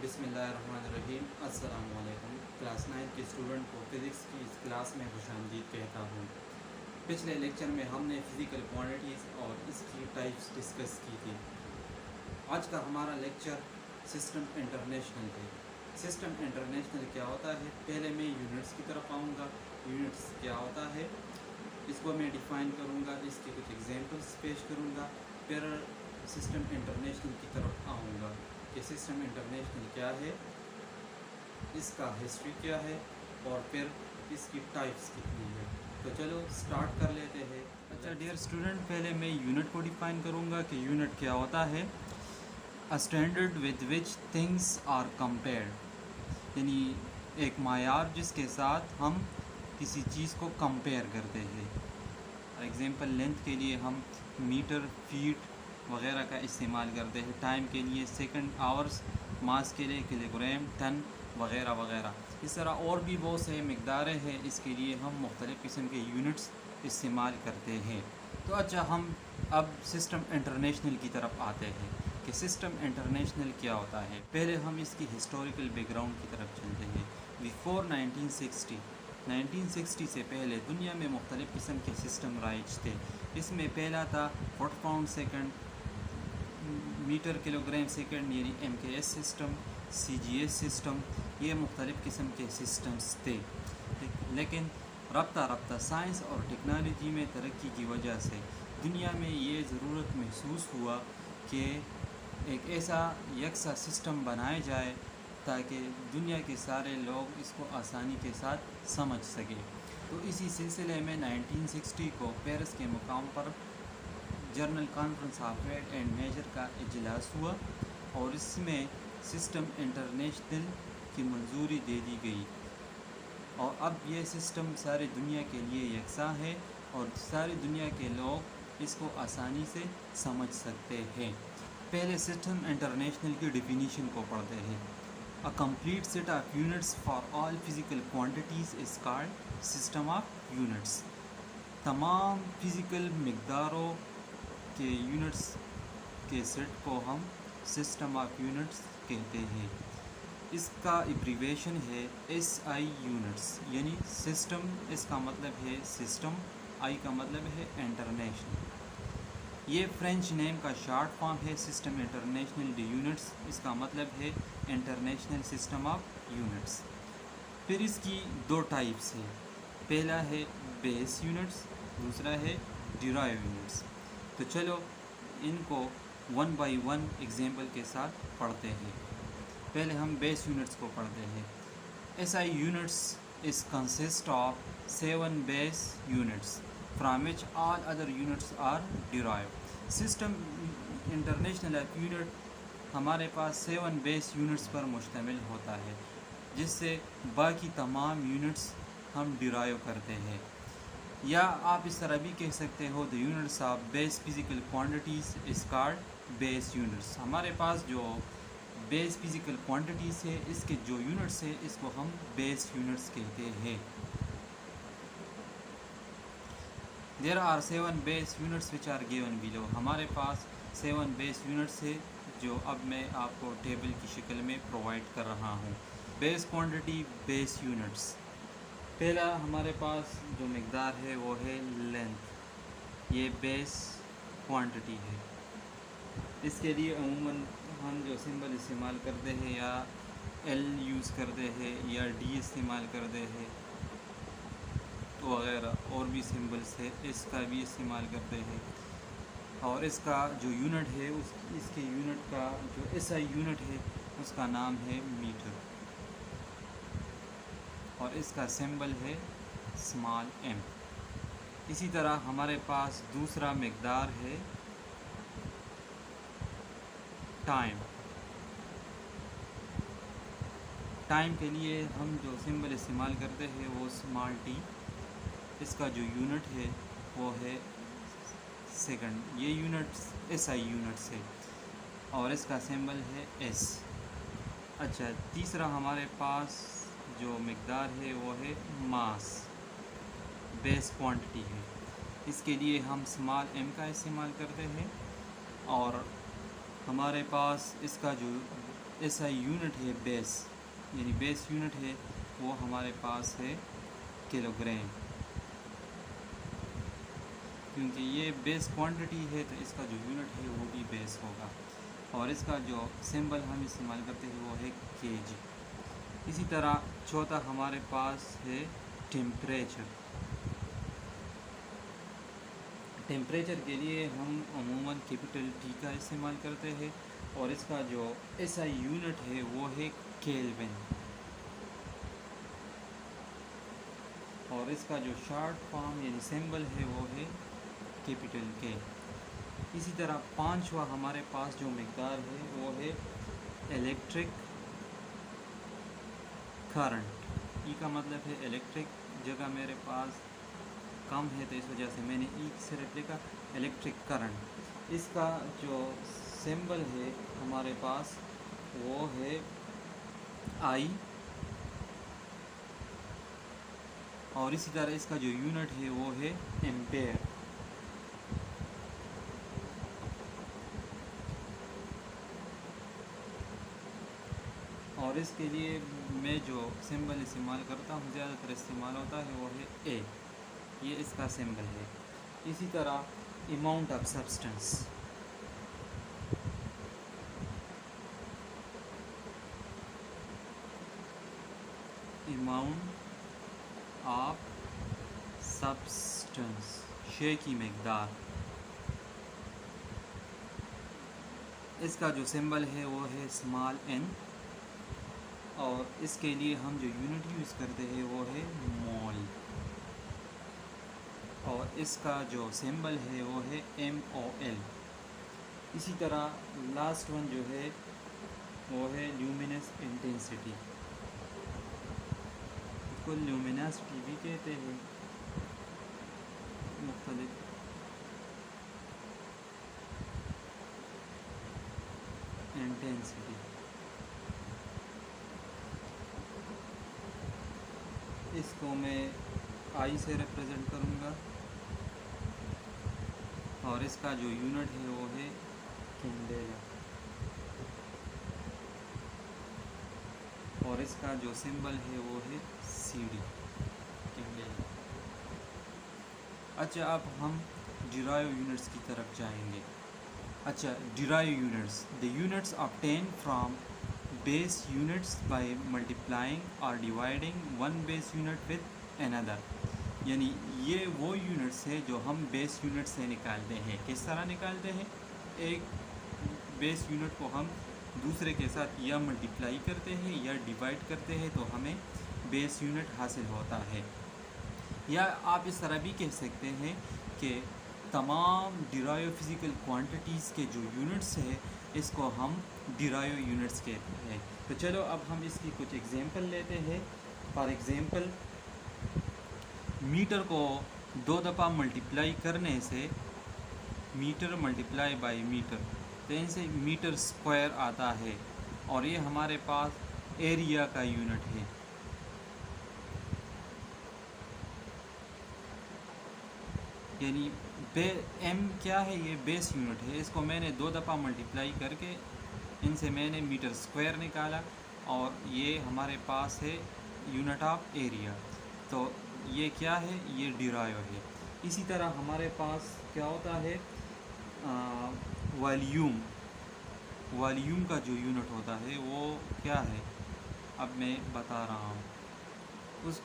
बिस्मिल्लाहिर्रहमानिर्रहीम। अस्सलाम वालेकुम। क्लास 9 के स्टूडेंट को फ़िज़िक्स की इस क्लास में खुशामदीद कहता हूँ। पिछले लेक्चर में हमने फ़िज़िकल क्वांटिटीज़ और इसकी टाइप्स डिस्कस की थी। आज का हमारा लेक्चर सिस्टम इंटरनेशनल है। सिस्टम इंटरनेशनल क्या होता है, पहले मैं यूनिट्स की तरफ आऊँगा। यूनिट्स क्या होता है इसको मैं डिफ़ाइन करूँगा, इसके कुछ एग्जांपल्स पेश करूँगा, फिर सिस्टम इंटरनेशनल की तरफ आऊँगा कि सिस्टम इंटरनेशनल क्या है, इसका हिस्ट्री क्या है और फिर इसकी टाइप्स कितनी है। तो चलो स्टार्ट कर लेते हैं। अच्छा डियर स्टूडेंट, पहले मैं यूनिट को डिफ़ाइन करूँगा कि यूनिट क्या होता है। A standard with which things are compared, यानी एक मायार जिसके साथ हम किसी चीज़ को कंपेयर करते हैं। एग्जांपल लेंथ के लिए हम मीटर, फीट वगैरह का इस्तेमाल करते हैं। टाइम के लिए सेकंड, आवर्स, मास के लिए किलोग्राम, टन वगैरह वगैरह। इस तरह और भी बहुत से मकदारें हैं, इसके लिए हम मुख्तलिफ़ किस्म के यूनिट्स इस्तेमाल करते हैं। तो अच्छा, हम अब सिस्टम इंटरनेशनल की तरफ आते हैं कि सिस्टम इंटरनेशनल क्या होता है। पहले हम इसकी हिस्टोरिकल बैकग्राउंड की तरफ चलते हैं। बिफोर 1960 से पहले दुनिया में मुख्तलिफ़ किस्म के सिस्टम राइज थे। इसमें पहला था foot pound second, metre kilogram second यानी MKS सिस्टम, CGS सिस्टम। ये मुख्तलिफ़ किस्म के सिस्टम्स थे। लेकिन रफ्ता रफ्ता साइंस और टेक्नोलॉजी में तरक्की की वजह से दुनिया में ये ज़रूरत महसूस हुआ कि एक ऐसा यकसा सिस्टम बनाया जाए ताकि दुनिया के सारे लोग इसको आसानी के साथ समझ सकें। तो इसी सिलसिले में 1960 को पेरिस के मुकाम पर general conference of weight and measure का इजलास हुआ और इसमें सिस्टम इंटरनेशनल की मंजूरी दे दी गई। और अब ये सिस्टम सारी दुनिया के लिए यकसा है और सारी दुनिया के लोग इसको आसानी से समझ सकते हैं। पहले सिस्टम इंटरनेशनल की डेफिनेशन को पढ़ते हैं। A complete set of units for all physical quantities is called system of units. तमाम फिज़िकल मकदारों के यूनिट्स के सेट को हम सिस्टम ऑफ यूनिट्स कहते हैं। इसका एब्रीविएशन है SI यूनिट्स, यानी सिस्टम इसका मतलब है सिस्टम, I का मतलब है इंटरनेशनल। ये फ्रेंच नेम का शॉर्ट फॉर्म है सिस्टम इंटरनेशनल डी यूनिट्स। इसका मतलब है इंटरनेशनल सिस्टम ऑफ यूनिट्स। फिर इसकी दो टाइप्स है, पहला है बेस यूनिट्स, दूसरा है डिराइव यूनिट्स। तो चलो इनको वन बाय वन एग्जांपल के साथ पढ़ते हैं। पहले हम बेस यूनिट्स को पढ़ते हैं। SI units is consist of 7 base units from which all other units are derived. System international of unit हमारे पास 7 बेस यूनिट्स पर मुश्तमिल होता है, जिससे बाकी तमाम यूनिट्स हम डिराइव करते हैं। या आप इस तरह भी कह सकते हो, the units of base physical quantities is called base units. हमारे पास जो बेस फिज़िकल क्वांटिटीज़ है, इसके जो यूनिट्स है इसको हम बेस यूनिट्स कहते हैं। There are 7 base units which are given below. हमारे पास 7 बेस यूनिट्स है जो अब मैं आपको टेबल की शक्ल में प्रोवाइड कर रहा हूँ। Base quantity, base units. पहला हमारे पास जो मकदार है वो है लेंथ, ये बेस क्वांटिटी है। इसके लिए अमूमन हम जो सिंबल इस्तेमाल करते हैं या L यूज़ करते हैं या D इस्तेमाल करते हैं वगैरह, और भी सिंबल्स है, इसका भी इस्तेमाल करते हैं। और इसका जो यूनिट है इसके यूनिट का जो SI यूनिट है उसका नाम है मीटर और इसका सिंबल है स्मॉल m। इसी तरह हमारे पास दूसरा मकदार है टाइम। टाइम के लिए हम जो सिंबल इस्तेमाल करते हैं वो स्मॉल t। इसका जो यूनिट है वो है सेकंड। ये यूनिट्स SI यूनिट्स है और इसका सिंबल है S। अच्छा, तीसरा हमारे पास जो मकदार है वो है मास, बेस क्वांटिटी है। इसके लिए हम स्मॉल m का इस्तेमाल करते हैं और हमारे पास इसका जो ایس آئی یونٹ ہے بیس، یعنی بیس یونٹ ہے وہ ہمارے پاس ہے کلو گرام، کیونکہ یہ بیس کوانٹٹی ہے تو اس کا جو یونٹ ہے وہ بھی بیس ہوگا، اور اس کا جو سمبل ہم استعمال کرتے ہیں وہ ہے کے جی۔ اسی طرح چوتھا ہمارے پاس ہے ٹیمپریچر۔ ٹیمپریچر کے لیے ہم عموماً کیپٹل ٹی کا استعمال کرتے ہیں، اور اس کا جو ایس آئی یونٹ ہے وہ ہے کیلوین، اور اس کا جو شارٹ فارم یعنی سمبل ہے وہ ہے کیپٹل کے۔ اسی طرح پانچواں ہمارے پاس جو مقدار ہے وہ ہے الیکٹرک کرنٹ۔ ای کا مطلب ہے الیکٹرک، جگہ میرے پاس کم ہے تو اس وجہ سے میں نے ای صرف لکھا الیکٹرک کرنٹ۔ اس کا جو سمبل ہے ہمارے پاس وہ ہے آئی، اور اسی طرح اس کا جو یونٹ ہے وہ ہے ایمپیئر۔ اور اس کے لیے میں جو سمبل استعمال کرتا ہوں زیادہ تر استعمال ہوتا ہے وہ ہے اے، یہ اس کا سمبل ہے۔ اسی طرح amount of substance, amount of substance, شے کی مقدار، اس کا جو سمبل ہے وہ ہے اسمال این، اور اس کے لیے ہم جو یونٹ یوز کرتے ہیں وہ ہے مول، اور اس کا جو سمبل ہے وہ ہے ایم او ایل۔ اسی طرح لاسٹ ون جو ہے وہ ہے لیومینس انٹینسٹی، اس کو لیومینسٹی بھی کہتے ہیں، مختلف انٹینسٹی۔ اس کو میں آئی سے ریپرزینٹ کروں گا، اور اس کا جو یونٹ ہے وہ ہے کینڈیلا، اور اس کا جو سمبل ہے وہ ہے سی ڈی، کینڈیلا۔ اچھا، اب ہم ڈیرائیو یونٹس کی طرف جائیں گے۔ اچھا، derive units, the units obtained from base units by multiplying اور dividing one base unit with another، یعنی یہ وہ یونٹس ہے جو ہم بیس یونٹ سے نکالتے ہیں۔ کس طرح نکالتے ہیں؟ ایک بیس یونٹ کو ہم دوسرے کے ساتھ یا ملٹیپلائی کرتے ہیں یا ڈیوائڈ کرتے ہیں تو ہمیں بیس یونٹ حاصل ہوتا ہے، یا آپ اس طرح بھی کہہ سکتے ہیں کہ تمام ڈیرائیو فزیکل کوانٹیٹیز کے جو یونٹس ہیں اس کو ہم ڈیرائیو یونٹس کہتے ہیں۔ تو چلو اب ہم اس کی کچھ ایگزامپل لیتے ہیں۔ فار ایگزامپل، میٹر کو 2 دفعہ ملٹیپلائی کرنے سے میٹر ملٹیپلائی بائی میٹر، تو ان سے میٹر اسکوائر آتا ہے، اور یہ ہمارے پاس ایریا کا یونٹ ہے۔ یعنی ایم کیا ہے؟ یہ بیس یونٹ ہے، اس کو میں نے 2 دفعہ ملٹیپلائی کر کے ان سے میں نے میٹر اسکوائر نکالا، اور یہ ہمارے پاس ہے یونٹ آف ایریا، تو یہ کیا ہے؟ یہ ڈیرائیو ہے۔ اسی طرح ہمارے پاس کیا ہوتا ہے؟ والیوم، والیوم کا جو یونٹ ہوتا ہے وہ کیا ہے؟ اب میں بتا رہا ہوں۔ اس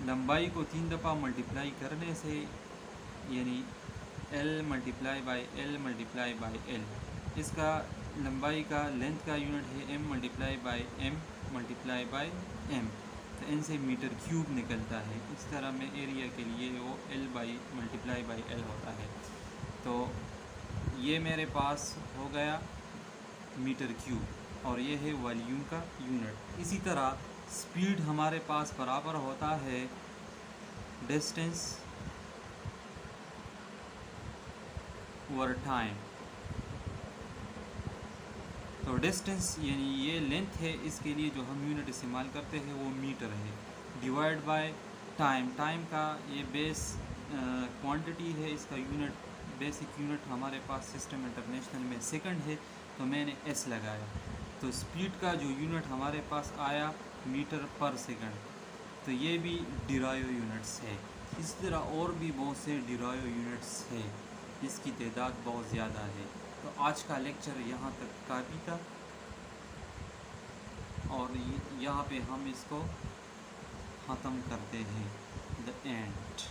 لمبائی کو 3 دفعہ ملٹیپلائی کرنے سے، یعنی L multiply by L multiply by L, اس کا لمبائی کا لینتھ کا یونٹ ہے M multiply by M multiply by M, تو ان سے میٹر کیوب نکلتا ہے۔ اس طرح میں ایریا کے لیے وہ L by multiply by L ہوتا ہے، تو یہ میرے پاس ہو گیا میٹر کیوب، اور یہ ہے والیوم کا یونٹ۔ اسی طرح سپیڈ ہمارے پاس برابر ہوتا ہے ڈسٹینس اوور ٹائم، تو ڈسٹینس یعنی یہ لینتھ ہے، اس کے لیے جو ہم یونٹ استعمال کرتے ہیں وہ میٹر ہے، ڈیوائڈ بائی ٹائم، ٹائم کا یہ بیس کوانٹٹی ہے، اس کا یونٹ بیسک یونٹ ہمارے پاس سسٹم انٹرنیشنل میں سیکنڈ ہے، تو میں نے ایس لگایا، تو اسپیڈ کا جو یونٹ ہمارے پاس آیا میٹر پر سیکنڈ، تو یہ بھی ڈرائیو یونٹس ہے۔ اس طرح اور بھی بہت سے ڈرائیو یونٹس ہے جس کی تعداد بہت زیادہ ہے۔ تو آج کا لیکچر یہاں تک کافی تھا، اور یہاں پہ ہم اس کو ختم کرتے ہیں، دا اینڈ،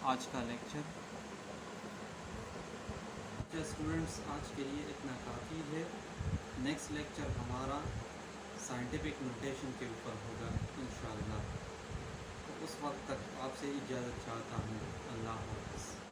آج کا لیکچر۔ اچھا اسٹوڈنٹس، آج کے لیے اتنا کافی ہے۔ نیکسٹ لیکچر ہمارا سائنٹیفک نوٹیشن کے اوپر ہوگا انشاءاللہ۔ تو اس وقت تک آپ سے اجازت چاہتا ہوں، اللہ حافظ۔